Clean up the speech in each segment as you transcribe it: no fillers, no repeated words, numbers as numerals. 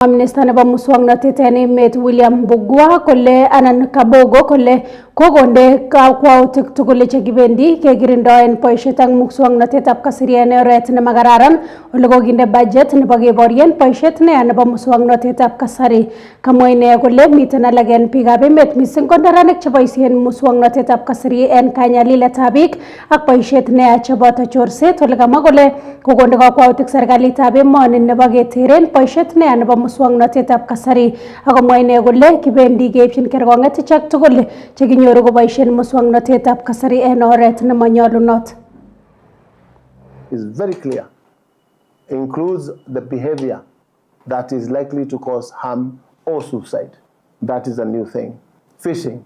Minister nebo muswoknotet en emet William Bugwa kole anan Kabogo kole kokonde kakwautik tugul chekibendi kekirindoen boisiet ak muswoknotetab kasari en oret nemakararan ole kokinde budget nebo keborien boisiet neya nebo muswoknotetab kasari. Kamwa ine kole miten alak en biikab emet mising ko neranik cheboisien muswoknotetab kasari en kanyaliletab biik ak boisiet neya cheboto chorset. Ole kamwa kole kokonde kakwautik serikalitab emoni nebo keteren boisiet neya nebo muswoknotetab kasari akomwa ine kole kibendi keipchin kerkong'et ichek tugul chekinyoru koboisien muswoknotetab kasari en oret nemanyolunot. Is very clear, includes the behavior that is likely to cause harm or suicide. That is a new thing. Phishing,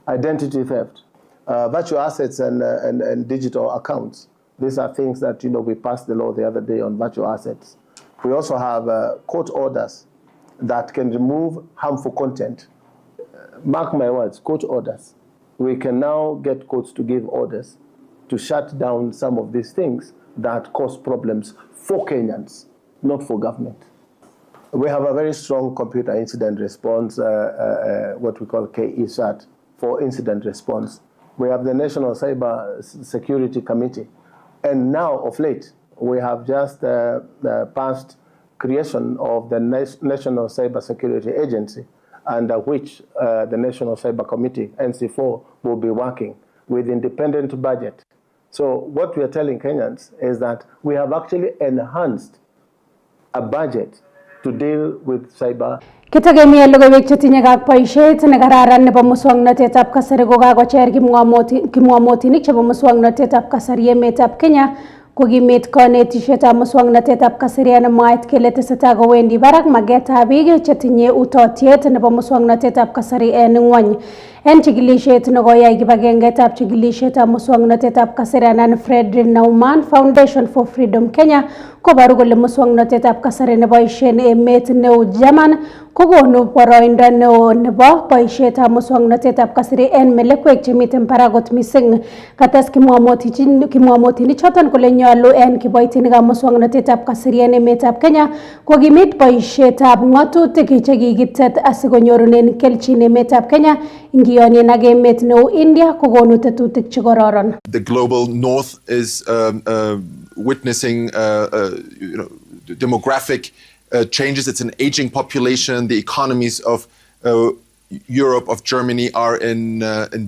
identity theft, virtual assets and digital accounts. These are things that, we passed the law the other day on virtual assets. We also have court orders that can remove harmful content. Mark my words, court orders. We can now get courts to give orders to shut down some of these things that cause problems for Kenyans, not for government. We have a very strong computer incident response, what we call KESAT, for incident response. We have the National Cyber Security Committee. And now, of late, we have just passed creation of the National Cyber Security Agency, under which the National Cyber Committee, NC4, will be working with independent budget. So what we are telling Kenyans is that we have actually enhanced a budget to deal with cyber. Kitagemea logoiwek chetinye kak boisiet nekararan nebo muswoknotetab kasari kokakocher kimwamotinik chebo muswoknotetab kasari emetab Kenya kokimit kanetisietab muswoknotetab kasari en mwaet kele tesetai kowendi barak magetab biik chetinye utotiet nebo muswoknotetab kasari en ng'wony. En chikilisiet nekoyai kibagengeitab chikilisietab muswoknotetab kasari anan Frederick Naumann Foundation for Freedom Kenya koboru kole muswoknotetab kasari neboisien emet neu German kokonu boroindo neo nebo boisietab muswoknotetab kasari en melekwek chemiten barak kot mising. Kates kimwamotinik choton kole nyolu en kiboitinikab muswoknotetab kasari en emetab Kenya kokimit boisietab ng'atutik chekikitet asikonyorunen kelchin emetab Kenya ingiyonien ak emet neu India kokonu tetutik chekororon. The global north is witnessing demographic changes. It's an aging population. The economies of Europe, of Germany, are in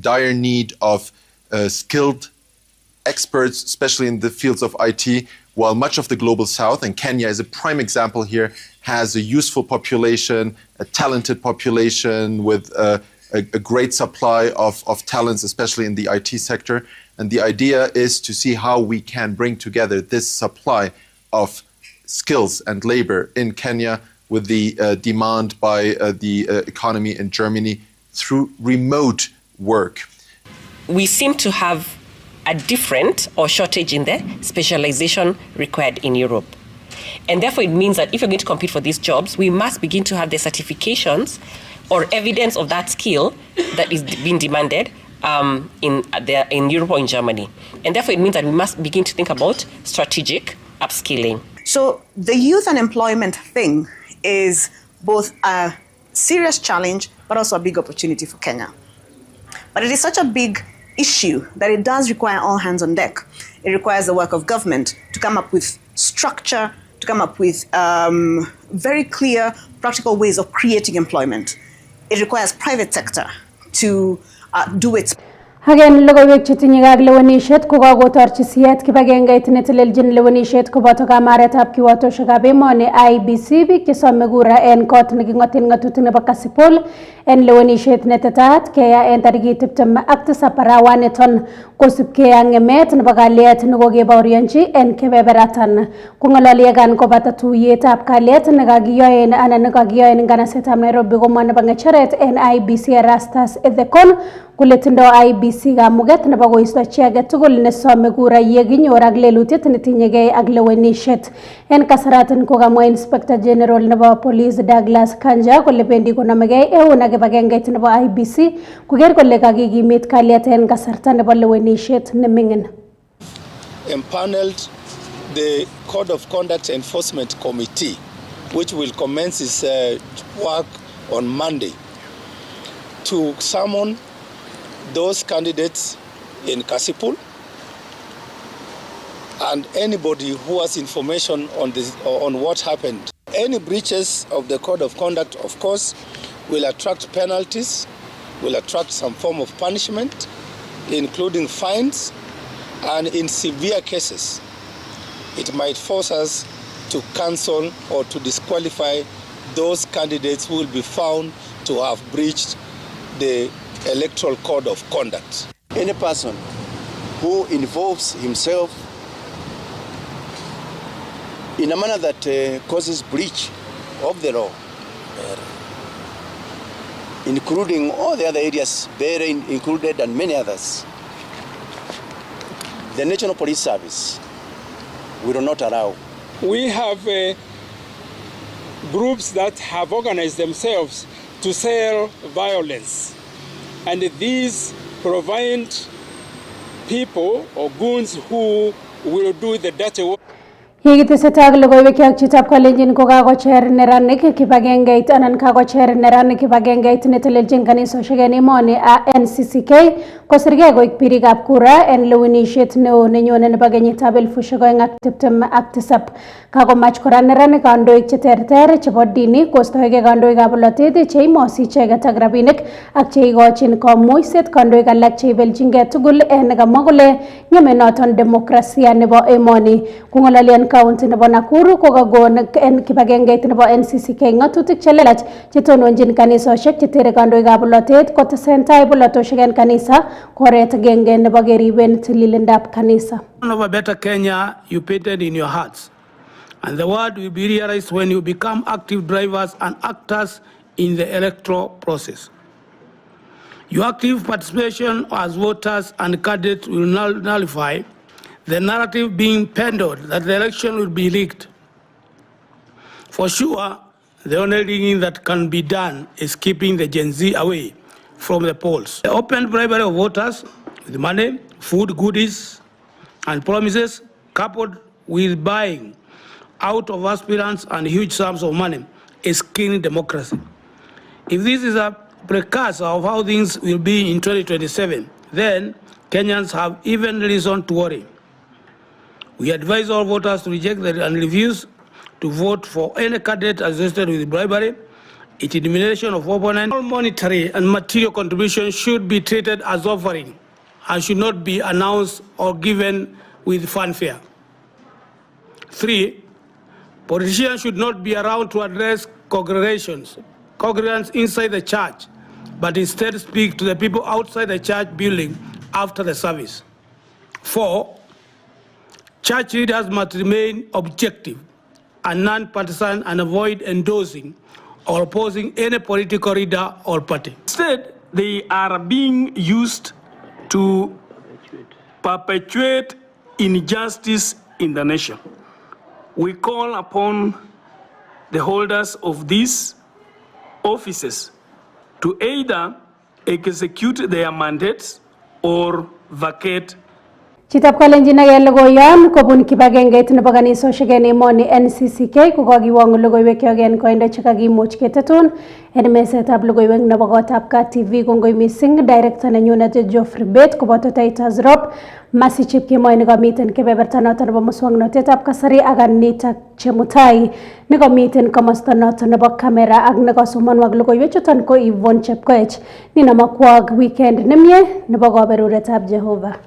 dire need of skilled experts, especially in the fields of IT, while much of the global south, and Kenya is a prime example here, has a useful population, a talented population with a great supply of talents, especially in the IT sector. And the idea is to see how we can bring together this supply of skills and labor in Kenya with the demand by the economy in Germany through remote work. We seem to have a different or shortage in the specialization required in Europe. And therefore it means that if you're going to compete for these jobs, we must begin to have the certifications or evidence of that skill that is being demanded in Europe or in Germany. And therefore it means that we must begin to think about strategic upskilling. So the youth unemployment thing is both a serious challenge, but also a big opportunity for Kenya. But it is such a big issue that it does require all hands on deck. It requires the work of government to come up with structure, to come up with very clear, practical ways of creating employment. It requires private sector to do its. Hagen logoiwek chetinye kak lewenisiet kokakotorchi siyet kibagengeit netelelchin lewenisiet koboto kamaretab kiwatoshekab emoni IEBC biik chesome kura en kot neking'oten ng'atutik nebo Kasipul en lewenisiet netetat keya en tarikit 27 arawaniton kosubkei ak ng'emet nebo kalyet nekokebaorionchi en kebeberatan. Kong'ololi yekan kobata tuiyetab kalyet nekakiyoen anan nekakiyoen nganasetab Nairobi komwa nebo ng'echeret en IEBC Erastus Ethekon kole tindo IEBC kamuget nebo koisto chi age tugul nesome kura yekinyor ak lelutiet netinyegei ak lewenisiet. En kasaraton kokamwa Inspector General nebo Police Douglas Kanja kole bendi konamegei eun ak kibagengeit nebo IEBC koker kole kakikimit kalyet en kasarta nebo lewenisiet neming'in. Empaneled the Code of Conduct Enforcement Committee which will commence its work on Monday, to summon those candidates in Kasipul and anybody who has information on what happened. Any breaches of the code of conduct, of course, will attract penalties, will attract some form of punishment, including fines, and in severe cases, it might force us to cancel or to disqualify those candidates who will be found to have breached the electoral code of conduct. Any person who involves himself in a manner that causes breach of the law, including all the other areas, therein included and many others, the National Police Service will not allow. We have groups that have organized themselves to sell violence, and these provide people or goons who will do the dirty work. Yekitesetai logoiwek ak chitab kalenjin ko kakocher neranik kibagengeit anan kakocher neranik kibagengeit netelelchin kanisosiek en emoni NCCK kosirgei koik birikab kura en lewenisiet neo nenyone nebo kenyitab 2027. Kakomach kora neranik kandoik cheterter chebo dini kostoegei kandoikab bolotet cheimosi icheket ak rabinik ak cheikochin komuiset kandoik alak cheibelchingei tugul en kamwa kole ng'eme noton demokrasia nebo emoni. Kong'ololi county nebo Nakuru kokagon en kibagengeit nebo NCCK ng'atutik chelelach chetononjin kanisosiek chetere kandoikab bolotet kotesentai bolotosiek en kanisa koret agenge nebo keriben tililindab kanisa. Of a better Kenya you painted in your hearts, and the word will be realized when you become active drivers and actors in the electoral process. Your active participation as voters and candidates will nullify the narrative being peddled that the election will be rigged. For sure, the only rigging that can be done is keeping the Gen Z away from the polls. The open bribery of voters with money, food, goodies, and promises, coupled with buying out of aspirants and huge sums of money, is killing democracy. If this is a precursor of how things will be in 2027, then Kenyans have even reason to worry. We advise all voters to reject and refuse to vote for any candidate associated with bribery, intimidation of opponents. All monetary and material contributions should be treated as offering and should not be announced or given with fanfare. 3, politicians should not be around to address congregants inside the church, but instead speak to the people outside the church building after the service. 4, church leaders must remain objective and non-partisan and avoid endorsing or opposing any political leader or party. Instead, they are being used to perpetuate injustice in the nation. We call upon the holders of these offices to either execute their mandates or vacate. Chitab kalenjin age logoyan kobun kibagengeit nebo kanisosiek en emoni NCCK kokakiwong logoiwek en koindo chekakimuch ketetun en mesetab logoiwek nebo kotab KTV. Kongoi missing director nenyunet Geoffrey Bet koboto Titus Rob Masi Chepkemoi nekamiten kebeberta noton nebo muswoknotetab kasari ak Anita Chemutai nekamiten komosta noton nebo kamera ak nekasomonwok logoiwek chuton ko Yvonne Chepkoech. Nina makwag weekend nemie nebo kaberuretab Jehova.